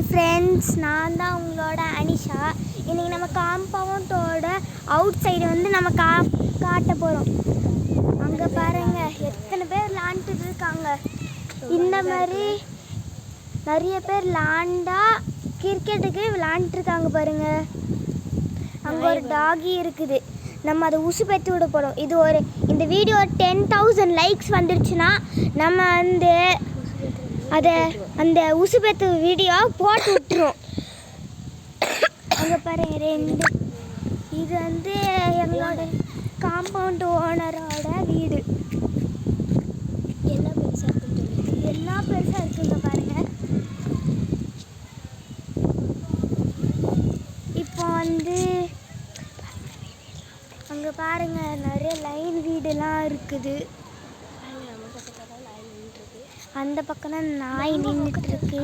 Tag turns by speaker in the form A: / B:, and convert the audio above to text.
A: Friends, நான் தான் உங்களோட அனிஷா. இன்றைக்கி நம்ம காம்பவுண்டோட அவுட் சைடு வந்து நம்ம காட்ட போகிறோம். அங்கே பாருங்கள் எத்தனை பேர் விளாண்டுட்டு இருக்காங்க. இந்த மாதிரி நிறைய பேர் கிரிக்கெட்டுக்கு விளாண்டுருக்காங்க பாருங்கள். அங்கே ஒரு டாகி இருக்குது. நம்ம அதை உசு பெற்று விட போகிறோம். இந்த வீடியோ 10,000 லைக்ஸ் வந்துருச்சுன்னா நம்ம அந்த உசு பெற்று வீடியோ போட்டு விட்டுருவோம். அங்கே பாருங்க இது வந்து எங்களோட காம்பவுண்ட் ஓனரோட வீடு. எல்லாம் பெருசாக இருக்குங்க பாருங்க. இப்போ வந்து அங்கே பாருங்க நிறைய லைன் வீடுலாம் இருக்குது. அந்த பக்கம் தான் நாய் நின்றுட்டு இருக்கு.